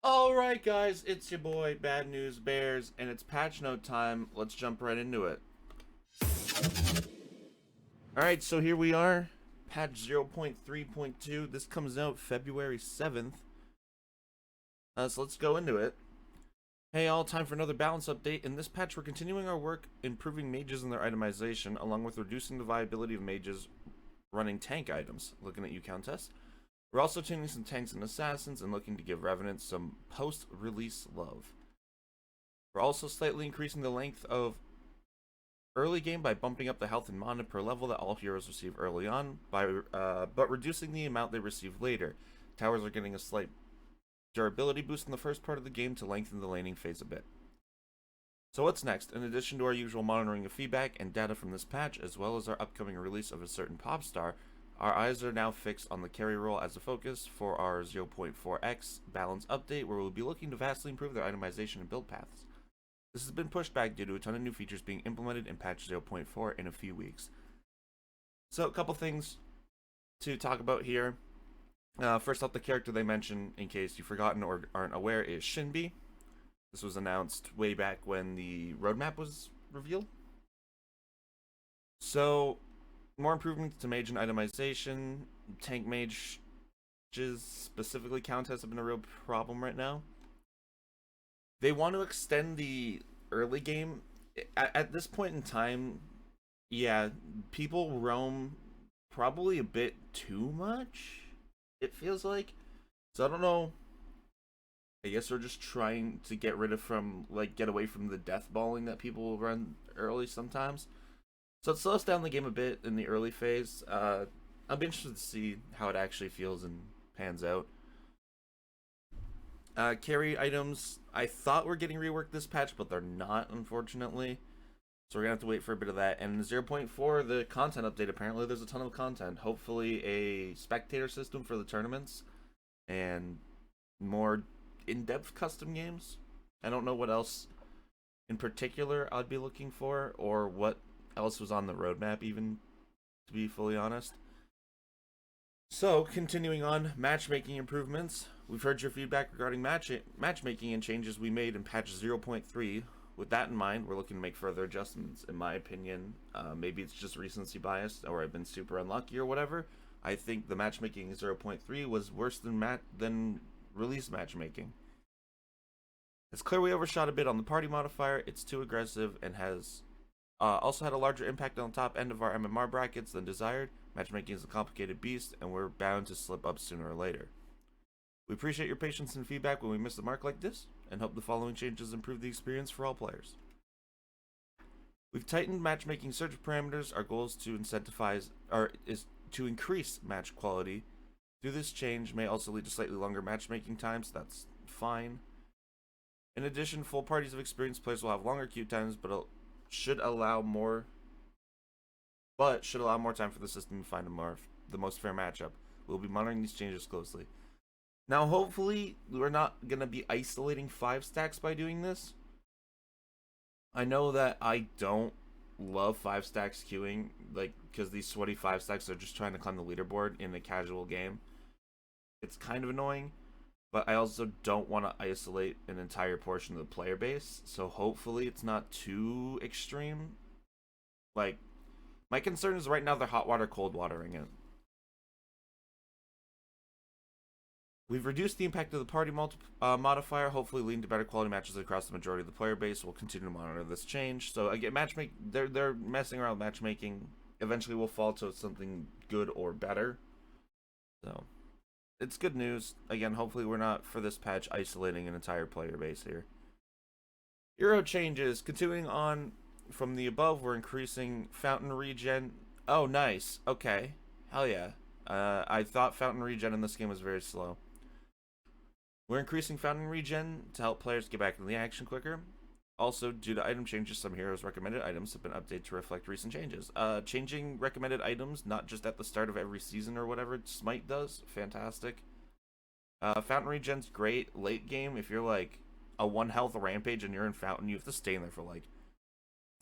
Alright guys, it's your boy Bad News Bears, and it's patch note time. Let's jump right into it. Alright, so here we are, patch 0.3.2. This comes out February 7th. So let's go into it. Hey all, time for another balance update. In this patch, we're continuing our work improving mages and their itemization, along with reducing the viability of mages running tank items. Looking at you, Countess. We're also tuning some tanks and assassins and looking to give Revenants some post-release love. We're also slightly increasing the length of early game by bumping up the health and mana per level that all heroes receive early on, but reducing the amount they receive later. Towers are getting a slight durability boost in the first part of the game to lengthen the laning phase a bit. So what's next? In addition to our usual monitoring of feedback and data from this patch, as well as our upcoming release of a certain pop star, our eyes are now fixed on the carry role as a focus for our 0.4x balance update, where we'll be looking to vastly improve their itemization and build paths. This has been pushed back due to a ton of new features being implemented in patch 0.4 in a few weeks. So a couple things to talk about here. First off, the character they mention, in case you've forgotten or aren't aware, is Shinbi. This was announced way back when the roadmap was revealed. So, more improvements to mage and itemization. Tank mages, specifically Countess, have been a real problem right now. They want to extend the early game. At this point in time, yeah, people roam probably a bit too much, it feels like. So I don't know. I guess they're just trying to get away from the death balling that people run early sometimes. So it slows down the game a bit in the early phase. I'll be interested to see how it actually feels and pans out. Carry items, I thought were getting reworked this patch, but they're not, unfortunately. So we're gonna have to wait for a bit of that. And in 0.4, the content update, apparently there's a ton of content. Hopefully a spectator system for the tournaments and more in-depth custom games. I don't know what else in particular I'd be looking for, or what else was on the roadmap, even, to be fully honest. So, continuing on, matchmaking improvements. We've heard your feedback regarding matchmaking and changes we made in patch 0.3. With that in mind, we're looking to make further adjustments. In my opinion, maybe it's just recency bias, or I've been super unlucky, or whatever. I think the matchmaking in 0.3 was worse than release matchmaking. It's clear we overshot a bit on the party modifier. It's too aggressive and has also had a larger impact on the top end of our MMR brackets than desired. Matchmaking is a complicated beast, and we're bound to slip up sooner or later. We appreciate your patience and feedback when we miss the mark like this, and hope the following changes improve the experience for all players. We've tightened matchmaking search parameters. Our goal is to increase match quality. Through this change may also lead to slightly longer matchmaking times. That's fine. In addition, full parties of experienced players will have longer queue times, but should allow more time for the system to find the most fair matchup. We'll be monitoring these changes closely. Now, hopefully, we're not going to be isolating 5 stacks by doing this. I know that I don't love 5 stacks queuing, because these sweaty 5 stacks are just trying to climb the leaderboard in a casual game. It's kind of annoying, but I also don't want to isolate an entire portion of the player base, so hopefully it's not too extreme. My concern is right now they're hot water, cold watering it. We've reduced the impact of the party modifier, hopefully leading to better quality matches across the majority of the player base. We'll continue to monitor this change. So again, they're messing around with matchmaking. Eventually we'll fall to something good or better. So it's good news. Again, hopefully we're not, for this patch, isolating an entire player base here. Hero changes. Continuing on from the above, we're increasing fountain regen. Oh, nice. Okay. Hell yeah. I thought fountain regen in this game was very slow. We're increasing fountain regen to help players get back into the action quicker. Also, due to item changes, some heroes' recommended items have been updated to reflect recent changes. Changing recommended items, not just at the start of every season or whatever Smite does. Fantastic. Fountain regen's great late game. If you're like a 1 health rampage and you're in fountain, you have to stay in there for like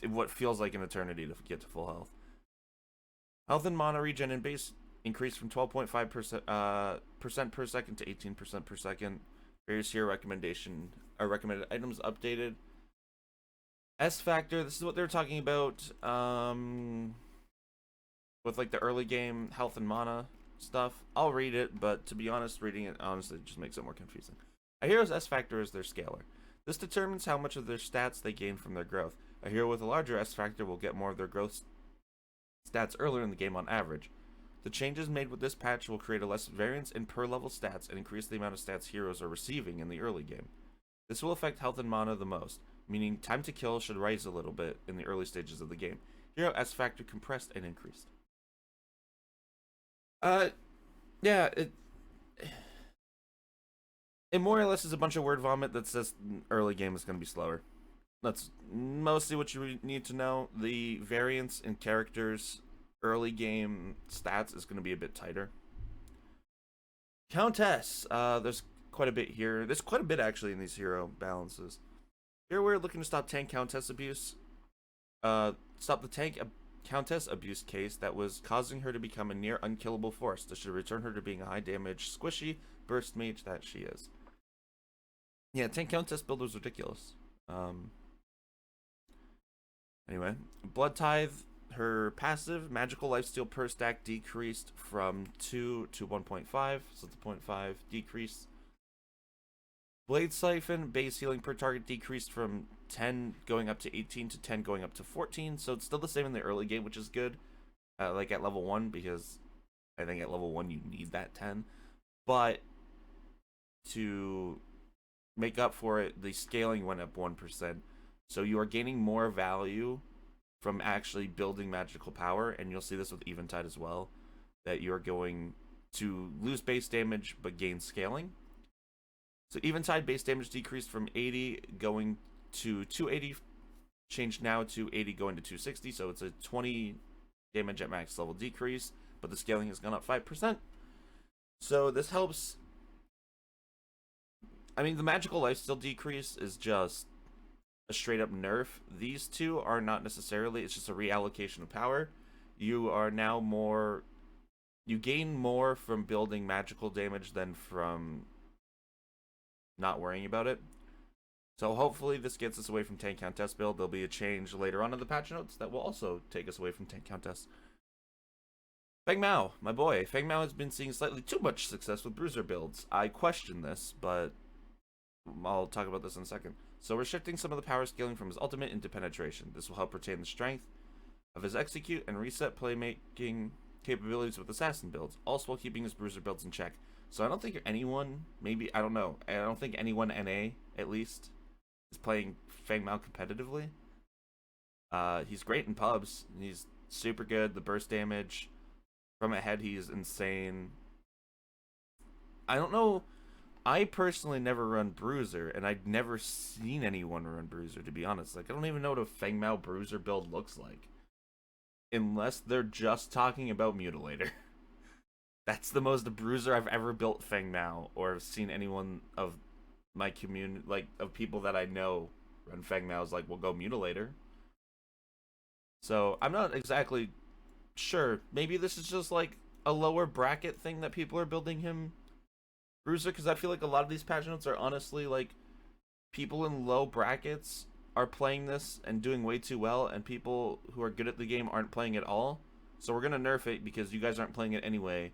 what feels like an eternity to get to full health. Health and mana regen in base increased from 12.5% per second to 18% per second. Various hero recommended items updated. S factor. This is what they're talking about. With like the early game health and mana stuff. I'll read it, but to be honest, reading it honestly just makes it more confusing. A hero's S factor is their scalar. This determines how much of their stats they gain from their growth. A hero with a larger S factor will get more of their growth stats earlier in the game on average. The changes made with this patch will create a less variance in per level stats and increase the amount of stats heroes are receiving in the early game. This will affect health and mana the most, meaning time to kill should rise a little bit in the early stages of the game. Hero S factor compressed and increased. Yeah, it more or less is a bunch of word vomit that says early game is going to be slower. That's mostly what you need to know. The variance in characters early game stats is going to be a bit tighter. Countess, there's quite a bit here. There's quite a bit actually in these hero balances. Here we're looking to stop tank Countess abuse. Stop the tank Countess abuse case that was causing her to become a near unkillable force. This should return her to being a high damage, squishy burst mage that she is. Yeah, tank Countess build was ridiculous. Anyway, Blood Tithe, her passive magical lifesteal per stack decreased from 2 to 1.5, so the 0.5 decrease. Blade Siphon, base healing per target decreased from 10 going up to 18 to 10 going up to 14, so it's still the same in the early game, which is good, like at level 1, because I think at level 1 you need that 10. But to make up for it, the scaling went up 1%, so you are gaining more value from actually building magical power, and you'll see this with Eventide as well, that you're going to lose base damage but gain scaling. So Eventide base damage decreased from 80 going to 280, changed now to 80 going to 260, so it's a 20 damage at max level decrease, but the scaling has gone up 5%. So this helps. I mean, the magical lifesteal decrease is just a straight up nerf. These two are not necessarily, it's just a reallocation of power. You are now more, you gain more from building magical damage than from not worrying about it. So hopefully this gets us away from tank Countess build. There'll be a change later on in the patch notes that will also take us away from tank Countess. Feng Mao, my boy. Feng Mao has been seeing slightly too much success with bruiser builds. I question this, but I'll talk about this in a second. So we're shifting some of the power scaling from his ultimate into penetration. This will help retain the strength of his execute and reset playmaking capabilities with assassin builds, also while keeping his bruiser builds in check. So I don't think anyone, maybe, I don't know, I don't think anyone NA, at least, is playing Feng Mao competitively. He's great in pubs. He's super good. The burst damage from ahead, he's insane. I don't know. I personally never run Bruiser, and I've never seen anyone run Bruiser, to be honest. Like, I don't even know what a Feng Mao Bruiser build looks like. Unless they're just talking about Mutilator. That's the most Bruiser I've ever built Feng Mao, or have seen anyone of my community, like, of people that I know run Feng Mao is like, we'll go Mutilator. So, I'm not exactly sure. Maybe this is just, like, a lower bracket thing that people are building him Bruiser, because I feel like a lot of these patch notes are honestly, like, people in low brackets are playing this and doing way too well, and people who are good at the game aren't playing at all. So we're going to nerf it because you guys aren't playing it anyway,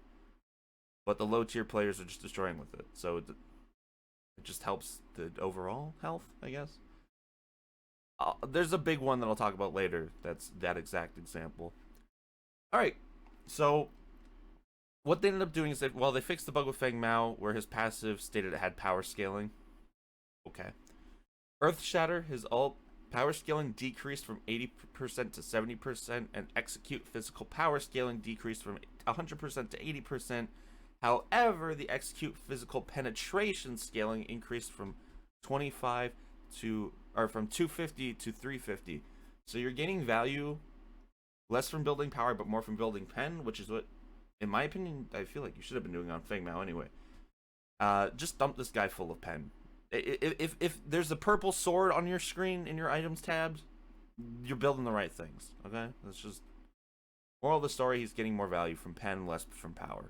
but the low tier players are just destroying with it. So it just helps the overall health, I guess. There's a big one that I'll talk about later that's that exact example. Alright, so what they ended up doing is that, well, they fixed the bug with Feng Mao where his passive stated it had power scaling. Okay. Earth Shatter, his ult power scaling decreased from 80% to 70%, and execute physical power scaling decreased from 100% to 80%. However, the execute physical penetration scaling increased from 25 to, or from 250 to 350. So you're gaining value less from building power, but more from building pen, which is what, in my opinion, I feel like you should have been doing on Feng Mao anyway. Just dump this guy full of pen. If there's a purple sword on your screen in your items tabs, you're building the right things, okay? That's just moral of the story. He's getting more value from pen, less from power.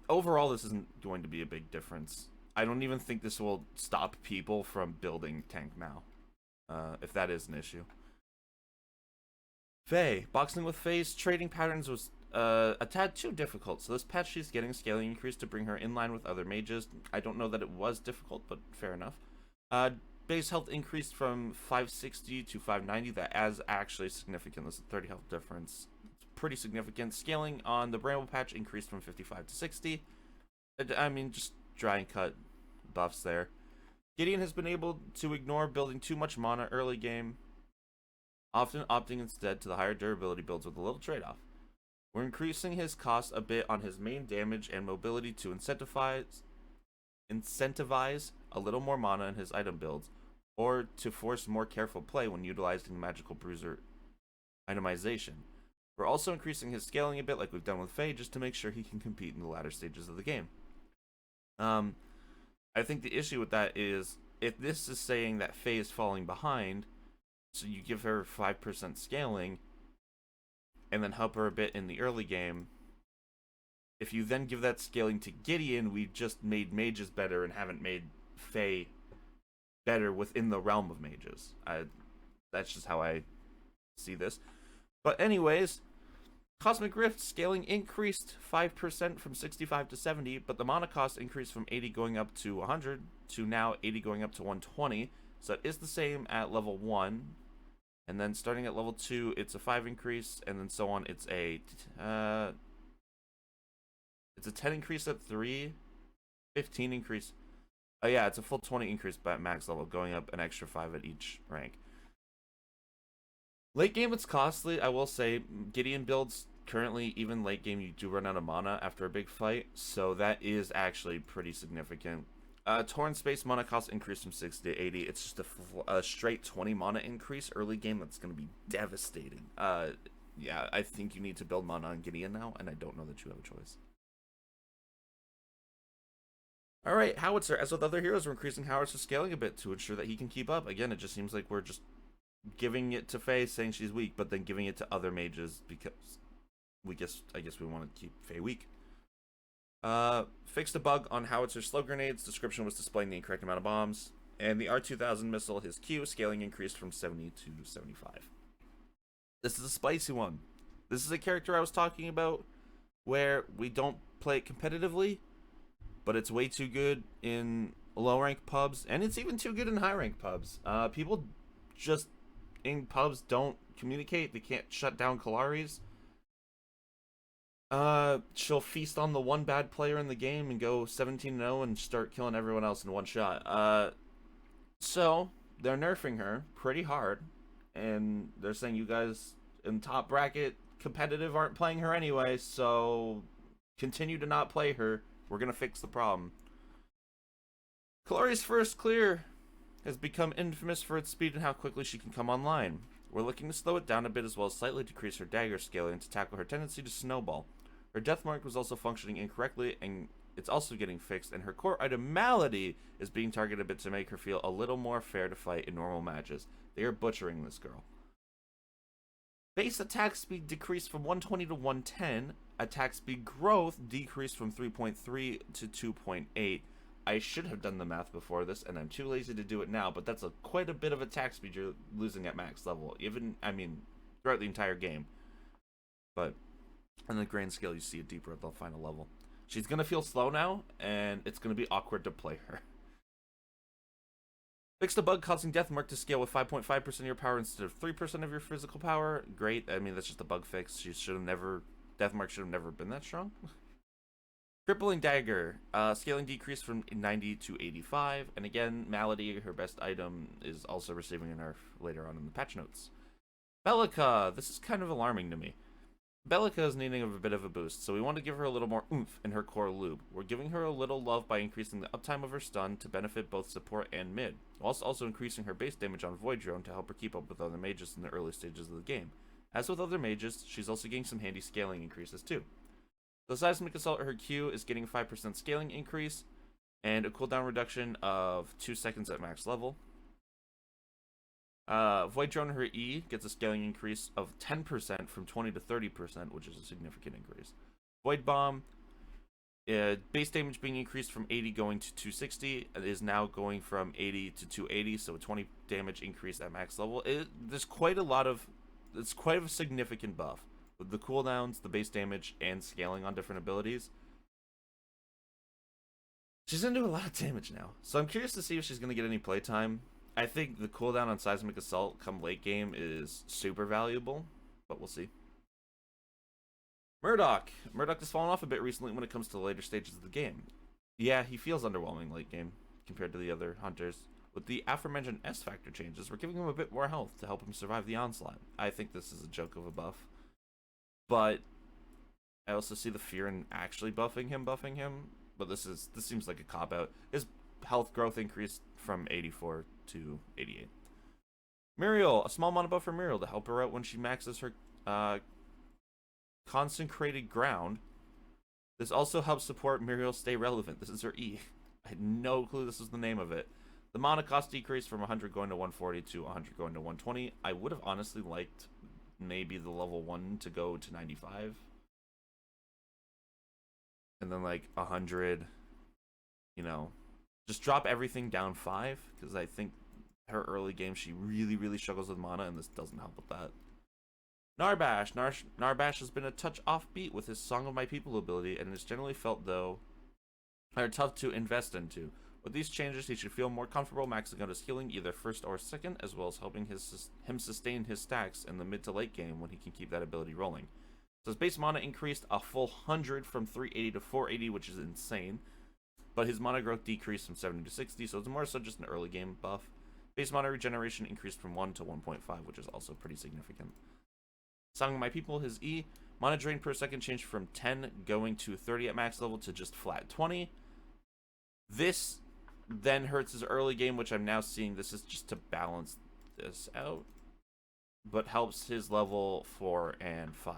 Overall, this isn't going to be a big difference. I don't even think this will stop people from building tank Mao, if that is an issue. Faye. Boxing with Faye's trading patterns was a tad too difficult, so this patch she's getting scaling increase to bring her in line with other mages. I don't know that it was difficult, but fair enough. Base health increased from 560 to 590. That is actually significant. That's a 30 health difference. It's pretty significant. Scaling on the Bramble patch increased from 55 to 60. I mean, just dry and cut buffs there. Gideon has been able to ignore building too much mana early game, often opting instead to the higher durability builds with a little trade-off. We're increasing his cost a bit on his main damage and mobility to incentivize a little more mana in his item builds, or to force more careful play when utilizing Magical Bruiser itemization. We're also increasing his scaling a bit like we've done with Faye, just to make sure he can compete in the latter stages of the game. I think the issue with that is, if this is saying that Faye is falling behind, so you give her 5% scaling, and then help her a bit in the early game, if you then give that scaling to Gideon, we just made mages better and haven't made Faye better within the realm of mages. That's just how I see this. But anyways, Cosmic Rift scaling increased 5% from 65 to 70, but the mana cost increased from 80 going up to 100 to now 80 going up to 120. So it is the same at level 1. And then starting at level 2, it's a 5 increase, and then so on. It's a 10 increase at 3, 15 increase. Oh yeah, it's a full 20 increase by max level, going up an extra 5 at each rank. Late game, it's costly. I will say, Gideon builds currently, even late game, you do run out of mana after a big fight, so that is actually pretty significant. Torrent Space mana cost increased from 60 to 80. It's just a straight 20 mana increase early game. That's going to be devastating. Yeah, I think you need to build mana on Gideon now, and I don't know that you have a choice. Alright, Howitzer. As with other heroes, we're increasing Howitzer's scaling a bit to ensure that he can keep up. Again, it just seems like we're just giving it to Faye, saying she's weak, but then giving it to other mages because I guess we want to keep Faye weak. Fixed a bug on Howitzer's slow grenades. Description was displaying the incorrect amount of bombs. And the R2000 missile, his Q, scaling increased from 70 to 75. This is a spicy one. This is a character I was talking about where we don't play it competitively, but it's way too good in low rank pubs, and it's even too good in high rank pubs. People just in pubs don't communicate. They can't shut down Kalaris. She'll feast on the one bad player in the game and go 17-0 and start killing everyone else in one shot. So they're nerfing her pretty hard, and they're saying you guys in top bracket competitive aren't playing her anyway, so continue to not play her. We're gonna fix the problem. Kalari's first clear has become infamous for its speed and how quickly she can come online. We're looking to slow it down a bit as well as slightly decrease her dagger scaling to tackle her tendency to snowball. Her death mark was also functioning incorrectly, and it's also getting fixed, and her core item Malady is being targeted a bit to make her feel a little more fair to fight in normal matches. They are butchering this girl. Base attack speed decreased from 120 to 110. Attack speed growth decreased from 3.3 to 2.8. I should have done the math before this, and I'm too lazy to do it now, but that's quite a bit of attack speed you're losing at max level. Even, I mean, throughout the entire game. But on the grand scale, you see it deeper at the final level. She's going to feel slow now, and it's going to be awkward to play her. Fixed a bug causing death mark to scale with 5.5% of your power instead of 3% of your physical power. Great. I mean, that's just a bug fix. She should have never... Death mark should have never been that strong. Crippling Dagger. Scaling decreased from 90 to 85. And again, Malady, her best item, is also receiving a nerf later on in the patch notes. Bellica. This is kind of alarming to me. Bellica is needing a bit of a boost, so we want to give her a little more oomph in her core loop. We're giving her a little love by increasing the uptime of her stun to benefit both support and mid, whilst also increasing her base damage on Void Drone to help her keep up with other mages in the early stages of the game. As with other mages, she's also getting some handy scaling increases too. The Seismic Assault, her Q, is getting a 5% scaling increase, and a cooldown reduction of 2 seconds at max level. Void Drone, her E, gets a scaling increase of 10% from 20 to 30%, which is a significant increase. Void Bomb, Base damage being increased from 80 going to 260 is now going from 80 to 280, so a 20 damage increase at max level. There's quite a lot of, it's quite a significant buff with the cooldowns, the base damage, and scaling on different abilities. She's gonna do a lot of damage now, so I'm curious to see if she's gonna get any playtime. I think the cooldown on Seismic Assault come late game is super valuable, but we'll see. Murdoch has fallen off a bit recently when it comes to the later stages of the game. Yeah, he feels underwhelming late game compared to the other hunters. With the aforementioned S factor changes, we're giving him a bit more health to help him survive the onslaught. I think this is a joke of a buff, but I also see the fear in actually buffing him. But this seems like a cop out. His health growth increased from 84 to 88. Muriel, a small mana buff for Muriel to help her out when she maxes her Consecrated Ground. This also helps support Muriel stay relevant. This is her E. I had no clue this was the name of it. The mana cost decreased from 100 going to 140 to 100 going to 120. I would have honestly liked maybe the level 1 to go to 95. And then like 100, you know, just drop everything down 5, because I think her early game she really struggles with mana, and this doesn't help with that. Narbash. Narbash has been a touch offbeat with his Song of My People ability, and is generally felt, though, are tough to invest into. With these changes, he should feel more comfortable maxing out his healing either first or second, as well as helping him sustain his stacks in the mid to late game when he can keep that ability rolling. So his base mana increased a full 100 from 380 to 480, which is insane. But his mana growth decreased from 70 to 60, so it's more so just an early game buff. Base mana regeneration increased from 1 to 1.5, which is also pretty significant. Song of My People, his E, mana drain per second changed from 10 going to 30 at max level to just flat 20. This then hurts his early game, which I'm now seeing this is just to balance this out, but helps his level 4 and 5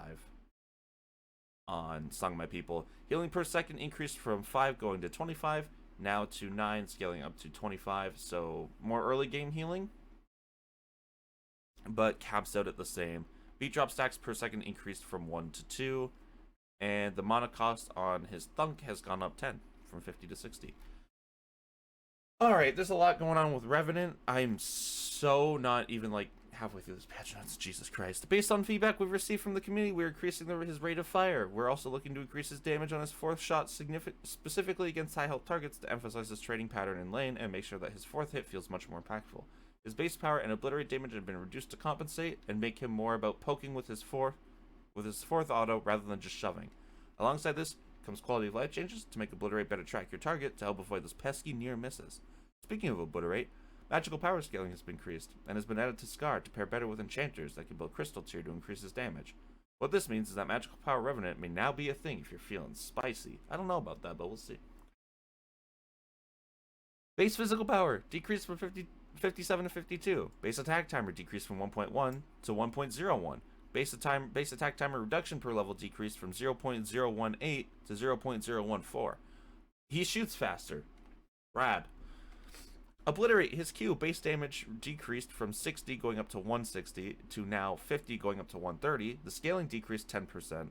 on Song of My People. Healing per second increased from 5 going to 25, now to 9, scaling up to 25, so more early game healing, but caps out at the same. Beat drop stacks per second increased from 1 to 2, and the mana cost on his Thunk has gone up 10, from 50 to 60. Alright, there's a lot going on with Revenant. I'm so not even like halfway through this patch notes, Jesus Christ. Based on feedback we've received from the community, we're increasing his rate of fire. We're also looking to increase his damage on his 4th shot specifically against high health targets to emphasize his trading pattern in lane and make sure that his 4th hit feels much more impactful. His base power and obliterate damage have been reduced to compensate and make him more about poking with his 4th auto rather than just shoving. Alongside this comes quality of life changes to make obliterate better track your target to help avoid those pesky near misses. Speaking of obliterate, magical power scaling has been increased and has been added to Scar to pair better with enchanters that can build crystal tier to increase his damage. What this means is that magical power Revenant may now be a thing if you're feeling spicy. I don't know about that, but we'll see. Base physical power decreased from 57 to 52. Base attack timer decreased from 1.1 to 1.01. Base attack timer reduction per level decreased from 0.018 to 0.014. He shoots faster. Rad. Obliterate, his Q base damage decreased from 60 going up to 160 to now 50 going up to 130. The scaling decreased 10%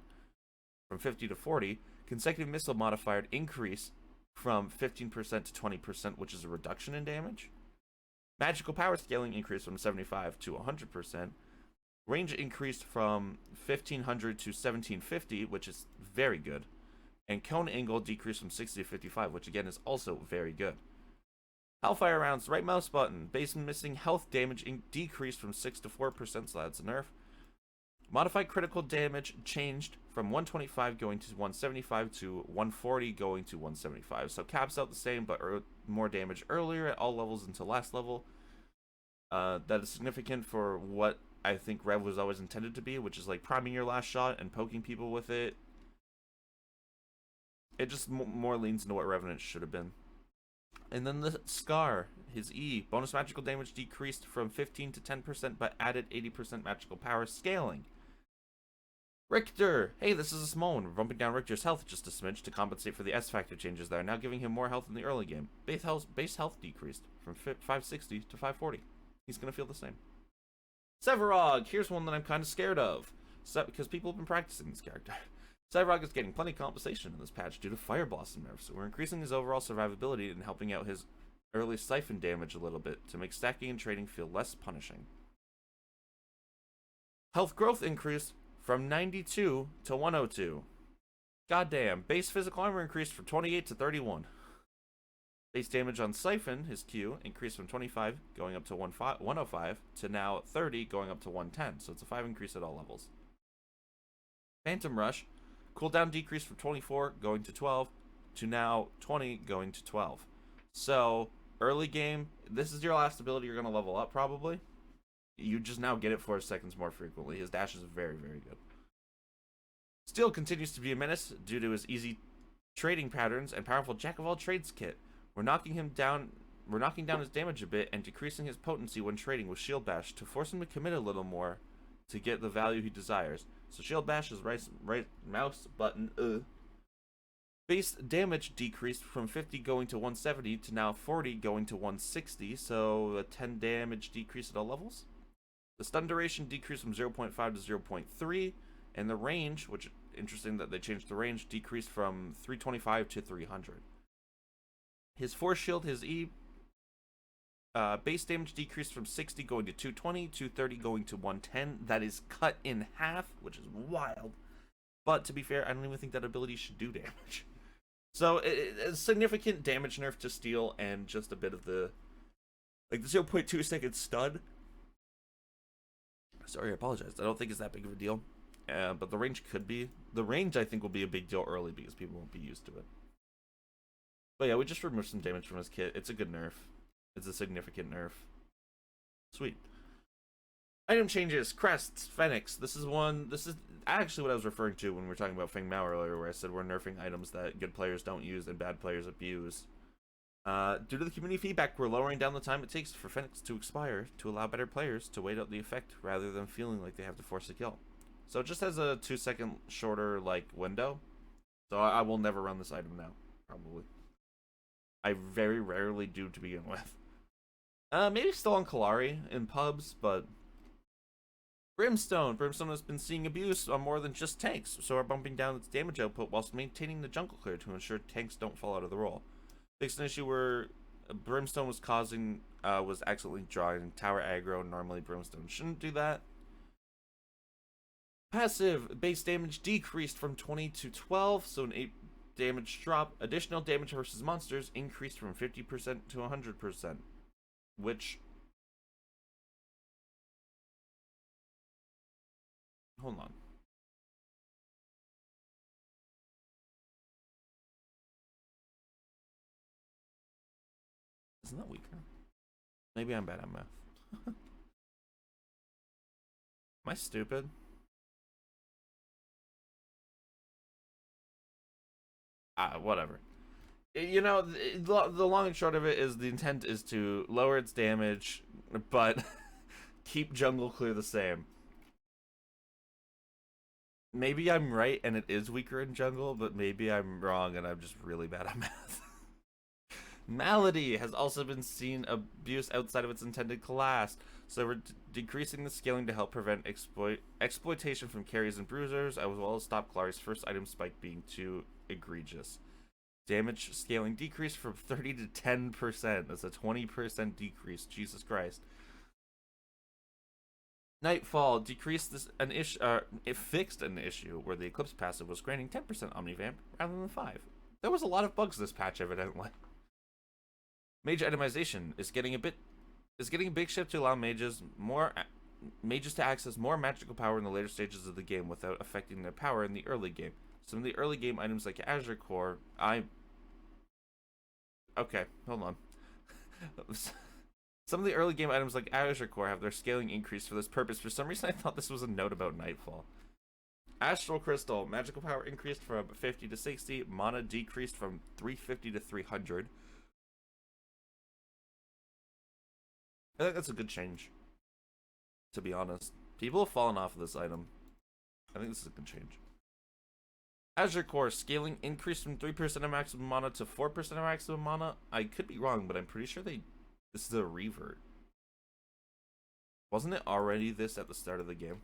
from 50 to 40. Consecutive missile modifier increase from 15% to 20%, which is a reduction in damage. Magical power scaling increased from 75 to 100%. Range increased from 1500 to 1750, which is very good. And cone angle decreased from 60 to 55, which again is also very good. Hellfire rounds, right mouse button. Base missing health damage decreased from 6 to 4%, so that's a nerf. Modified critical damage changed from 125 going to 175 to 140 going to 175. So caps out the same, but more damage earlier at all levels until last level. That is significant for what I think Rev was always intended to be, which is like priming your last shot and poking people with it. It just more leans into what Revenant should have been. And then the Scar, his E, bonus magical damage decreased from 15 to 10%, but added 80% magical power scaling. Richter! Hey, this is a small one. We're bumping down Richter's health just a smidge to compensate for the S factor changes that are now giving him more health in the early game. Base health decreased from 560 to 540. He's going to feel the same. Sevarog! Here's one that I'm kind of scared of. Because people have been practicing this character. Cyberrock is getting plenty of compensation in this patch due to Fire Blossom nerfs. We're increasing his overall survivability and helping out his early siphon damage a little bit to make stacking and trading feel less punishing. Health growth increased from 92 to 102. Goddamn. Base physical armor increased from 28 to 31. Base damage on Siphon, his Q, increased from 25 going up to 105 to now 30 going up to 110. So it's a 5 increase at all levels. Phantom Rush, cooldown decreased from 24 going to 12 to now 20 going to 12. So early game, this is your last ability you're going to level up probably. You just now get it 4 seconds more frequently. His dash is very, very good. Steel continues to be a menace due to his easy trading patterns and powerful Jack of all trades kit. We're knocking down his damage a bit and decreasing his potency when trading with Shield Bash to force him to commit a little more to get the value he desires. So Shield Bash is right mouse button. Base damage decreased from 50 going to 170 to now 40 going to 160, so a 10 damage decrease at all levels. The stun duration decreased from 0.5 to 0.3, and the range, which interesting that they changed the range, decreased from 325 to 300. His force shield, his E, base damage decreased from 60 going to 220, 230 going to 110. That is cut in half, which is wild. But to be fair, I don't even think that ability should do damage. So a significant damage nerf to steel and just a bit of the 0.2 second stun. Sorry, I apologize. I don't think it's that big of a deal. But the range could be. The range, I think, will be a big deal early because people won't be used to it. But yeah, we just removed some damage from his kit. It's a good nerf. It's a significant nerf. Sweet. Item changes. Crests. Phoenix. This is actually what I was referring to when we were talking about Feng Mao earlier, where I said we're nerfing items that good players don't use and bad players abuse. Due to the community feedback, we're lowering down the time it takes for Phoenix to expire to allow better players to wait out the effect rather than feeling like they have to force a kill. So it just has a 2-second shorter window. So I will never run this item now, probably. I very rarely do to begin with. Maybe still on Kalari in pubs, but Brimstone. Brimstone has been seeing abuse on more than just tanks, so we're bumping down its damage output whilst maintaining the jungle clear to ensure tanks don't fall out of the role. Fixed an issue where Brimstone was causing was accidentally drawing tower aggro. Normally Brimstone shouldn't do that. Passive base damage decreased from 20 to 12, so an 8 damage drop. Additional damage versus monsters increased from 50% to 100%, which, hold on. Isn't that weaker? Maybe I'm bad at math. Am I stupid? Whatever. You know, the long and short of it is the intent is to lower its damage, but keep jungle clear the same. Maybe I'm right and it is weaker in jungle, but maybe I'm wrong and I'm just really bad at math. Malady has also been seen abuse outside of its intended class, so we're decreasing the scaling to help prevent exploitation from carries and bruisers, as well as stop Kalari's first item spike being too egregious. Damage scaling decreased from 30 to 10%. That's a 20% decrease. Jesus Christ. Nightfall decreased it fixed an issue where the Eclipse passive was granting 10% Omnivamp rather than 5. There was a lot of bugs this patch, evidently. Mage itemization is getting a big shift to allow mages to access more magical power in the later stages of the game without affecting their power in the early game. Some of the early game items like Azure Core, okay, hold on. Some of the early game items like Azure Core have their scaling increased for this purpose. For some reason, I thought this was a note about Nightfall. Astral Crystal, magical power increased from 50 to 60, mana decreased from 350 to 300. I think that's a good change, to be honest. People have fallen off of this item. I think this is a good change. Azure Core scaling increased from 3% of maximum mana to 4% of maximum mana. I could be wrong, but I'm pretty sure this is a revert. Wasn't it already this at the start of the game?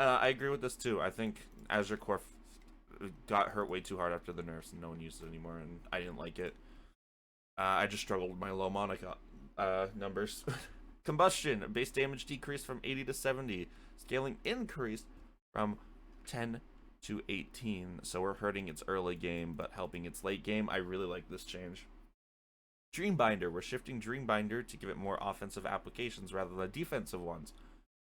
I agree with this too. I think Azure Core got hurt way too hard after the nerfs, and no one used it anymore, and I didn't like it. I just struggled with my low Monica numbers. Combustion, base damage decreased from 80 to 70. Scaling increased from 10 to 18. So we're hurting its early game, but helping its late game. I really like this change. Dreambinder, we're shifting Dreambinder to give it more offensive applications rather than defensive ones,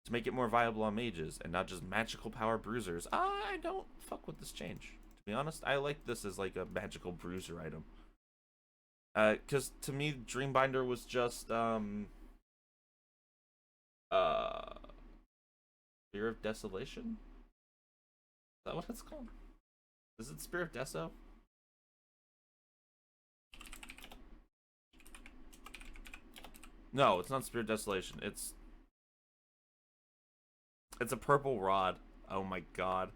to make it more viable on mages and not just magical power bruisers. I don't fuck with this change, to be honest. I like this as like a magical bruiser item. Because to me, Dreambinder was just Spear of Desolation? Is that what it's called? Is it Spear of Deso? No, it's not Spear of Desolation. It's a purple rod. Oh my god.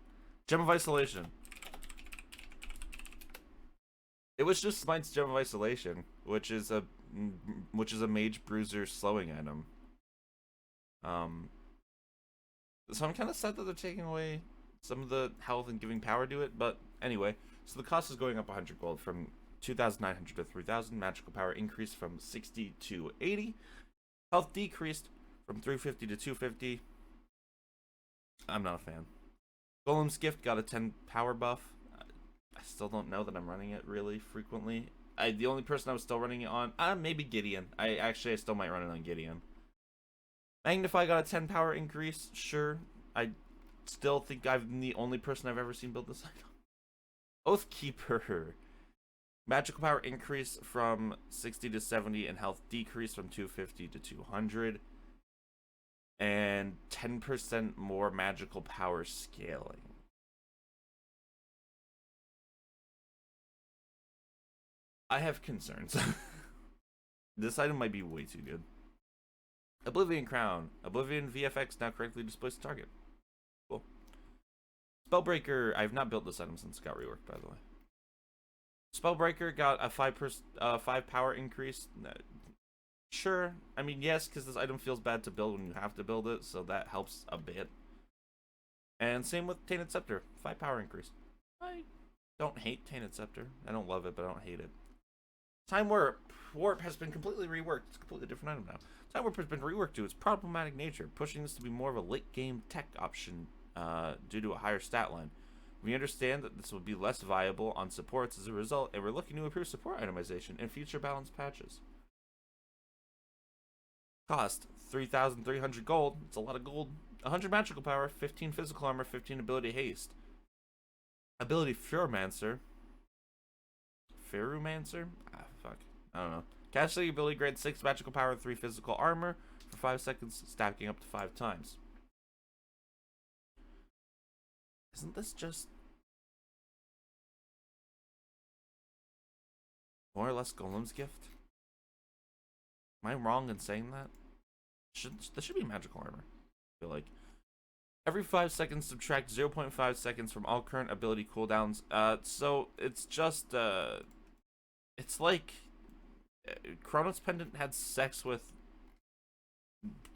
Gem of Isolation. It was just Smite's Gem of Isolation, which is a mage bruiser slowing item. So I'm kind of sad that they're taking away some of the health and giving power to it, but anyway. So the cost is going up 100 gold from 2,900 to 3,000. Magical power increased from 60 to 80. Health decreased from 350 to 250. I'm not a fan. Golem's Gift got a 10 power buff. I still don't know that I'm running it really frequently. The only person I was still running it on, maybe Gideon. I still might run it on Gideon. Magnify got a 10 power increase. Sure. I still think I'm the only person I've ever seen build this item. Oathkeeper. Magical power increase from 60 to 70 and health decrease from 250 to 200. And 10% more magical power scaling. I have concerns. This item might be way too good. Oblivion Crown. Oblivion VFX now correctly displays the target. Cool. Spellbreaker. I have not built this item since it got reworked, by the way. Spellbreaker got a 5 power increase. Sure. I mean, yes, because this item feels bad to build when you have to build it, so that helps a bit. And same with Tainted Scepter. 5 power increase. I don't hate Tainted Scepter. I don't love it, but I don't hate it. Time Warp. Warp has been completely reworked. It's a completely different item now. Time Warp has been reworked to its problematic nature, pushing this to be more of a late game tech option due to a higher stat line. We understand that this will be less viable on supports as a result, and we're looking to improve support itemization in future balanced patches. Cost 3,300 gold. It's a lot of gold. 100 magical power, 15 physical armor, 15 ability haste. Ability Ferumancer. Ferumancer? Fuck. I don't know. Casting ability grants 6 magical power, 3 physical armor for 5 seconds, stacking up to 5 times. Isn't this just more or less Golem's Gift? Am I wrong in saying that? This should be magical armor, I feel like. Every 5 seconds, subtract 0.5 seconds from all current ability cooldowns. So it's just, it's like Chronos Pendant had sex with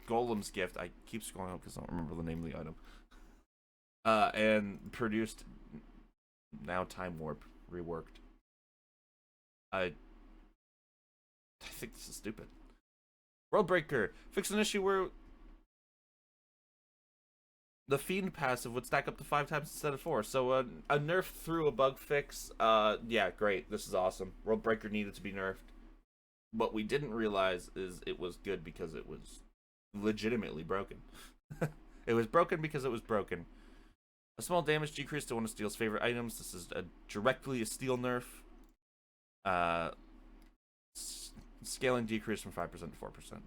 Golem's Gift. I keep scrolling up because I don't remember the name of the item. And produced now Time Warp reworked. I think this is stupid. Worldbreaker. Fix an issue where the Fiend passive would stack up to 5 times instead of 4. So a nerf through a bug fix. Yeah, great. This is awesome. Worldbreaker needed to be nerfed. What we didn't realize is it was good because it was legitimately broken. It was broken because it was broken. A small damage decrease to one of Steel's favorite items. This is directly a Steel nerf. Scaling decrease from 5% to 4%.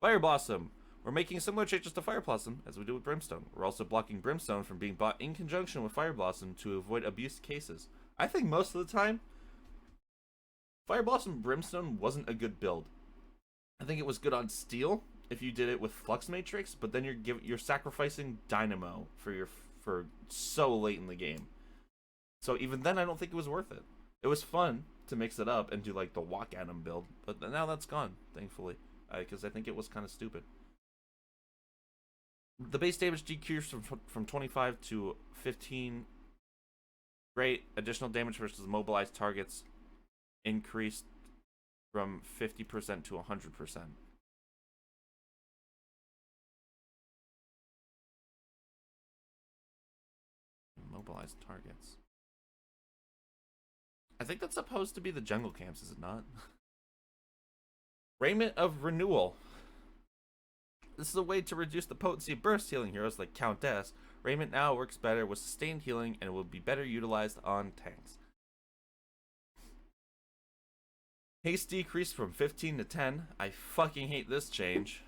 Fire Blossom. We're making similar changes to Fire Blossom as we do with Brimstone. We're also blocking Brimstone from being bought in conjunction with Fire Blossom to avoid abuse cases. I think most of the time, Fire Blossom Brimstone wasn't a good build. I think it was good on Steel if you did it with Flux Matrix, but then you're sacrificing Dynamo for so late in the game. So even then, I don't think it was worth it. It was fun to mix it up and do like the Walk Atom build, but now that's gone, thankfully, because I think it was kind of stupid. The base damage decreased from 25 to 15. Great. Additional damage versus mobilized targets increased from 50% to 100%. Mobilized targets. I think that's supposed to be the jungle camps, is it not? Raiment of Renewal. This is a way to reduce the potency of burst healing heroes like Countess. Raiment now works better with sustained healing and will be better utilized on tanks. Haste decreased from 15 to 10. I fucking hate this change.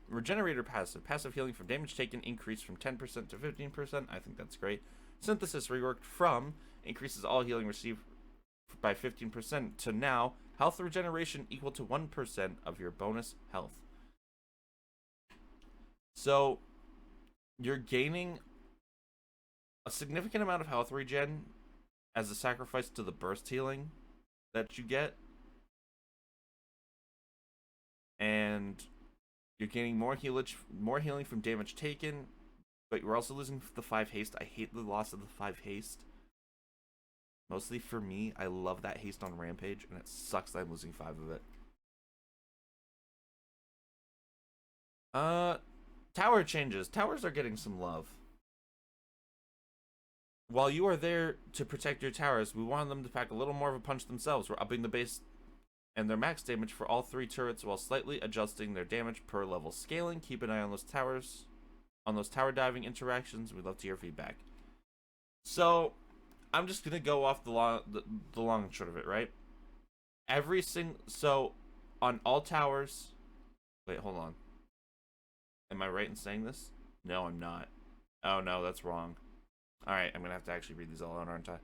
Regenerator passive. Passive healing from damage taken increased from 10% to 15%. I think that's great. Synthesis reworked from increases all healing received by 15% to now health regeneration equal to 1% of your bonus health. So you're gaining a significant amount of health regen as a sacrifice to the burst healing that you get, and you're gaining more healing from damage taken, but you're also losing the 5 haste. I hate the loss of the 5 haste. Mostly for me, I love that haste on Rampage, and it sucks that I'm losing 5 of it. Tower changes. Towers are getting some love. While you are there to protect your towers, we want them to pack a little more of a punch themselves. We're upping the base and their max damage for all 3 turrets while slightly adjusting their damage per level scaling. Keep an eye on those towers, on those tower diving interactions. We'd love to hear feedback. So I'm just gonna go off the long and short of it, right? So on all towers. Wait, hold on. Am I right in saying this? No, I'm not. Oh no, that's wrong. All right, I'm gonna have to actually read these all out, aren't I?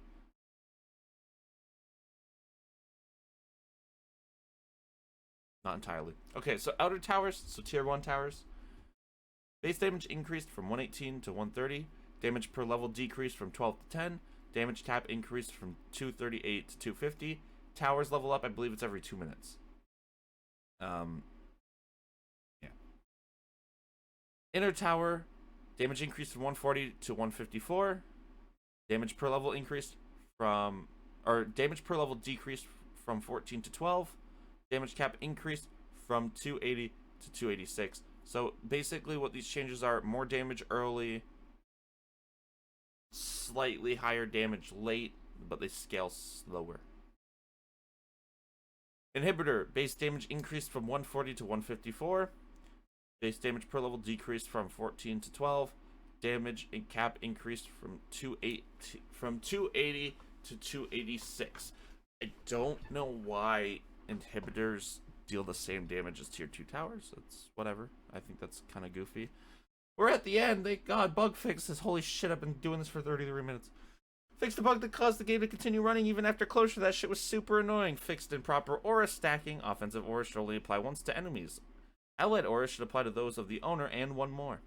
Not entirely. Okay, so outer towers, so tier 1 towers. Base damage increased from 118 to 130. Damage per level decreased from 12 to 10. Damage cap increased from 238 to 250. Towers level up, I believe it's every 2 minutes. Yeah. Inner tower, damage increased from 140 to 154. Damage per level increased from, or damage per level decreased from 14 to 12. Damage cap increased from 280 to 286. So basically what these changes are: more damage early, slightly higher damage late, but they scale slower. Inhibitor, base damage increased from 140 to 154. Base damage per level decreased from 14 to 12. Damage and cap increased from 280 to 286. I don't know why inhibitors deal the same damage as tier 2 towers. That's whatever. I think that's kind of goofy. We're at the end. Thank God. Bug fixes. Holy shit, I've been doing this for 33 minutes. Fixed the bug that caused the game to continue running even after closure. That shit was super annoying. Fixed improper aura stacking. Offensive aura should only apply once to enemies. Allied aura should apply to those of the owner and one more.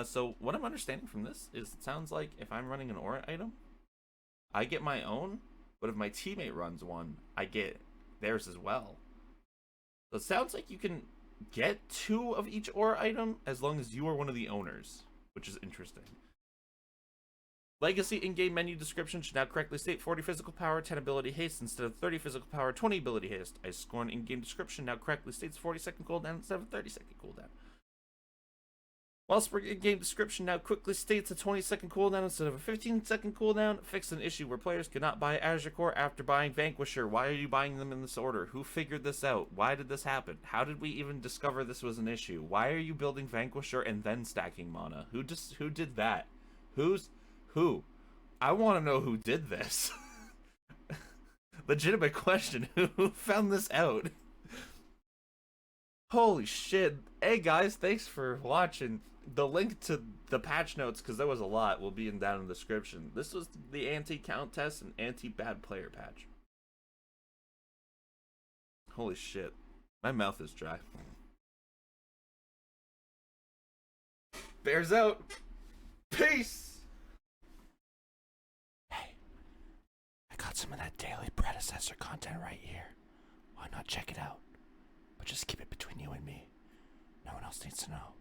So what I'm understanding from this is it sounds like if I'm running an aura item, I get my own, but if my teammate runs one, I get theirs as well. So it sounds like you can get 2 of each aura item as long as you are one of the owners, which is interesting. Legacy in-game menu description should now correctly state 40 physical power, 10 ability haste instead of 30 physical power, 20 ability haste. Ice Scorn in-game description now correctly states 40-second cooldown instead of a 30-second cooldown. Wellspring in-game description now quickly states a 20-second cooldown instead of a 15-second cooldown. Fixed an issue where players could not buy Azure Core after buying Vanquisher. Why are you buying them in this order? Who figured this out? Why did this happen? How did we even discover this was an issue? Why are you building Vanquisher and then stacking mana? Who did that? Who? I want to know who did this. Legitimate question. Who found this out? Holy shit. Hey guys, thanks for watching. The link to the patch notes, because there was a lot, will be down in the description. This was the anti-Countess and anti-bad player patch. Holy shit. My mouth is dry. Bears out. Peace. Hey, I got some of that daily Predecessor content right here. Why not check it out? But just keep it between you and me. No one else needs to know.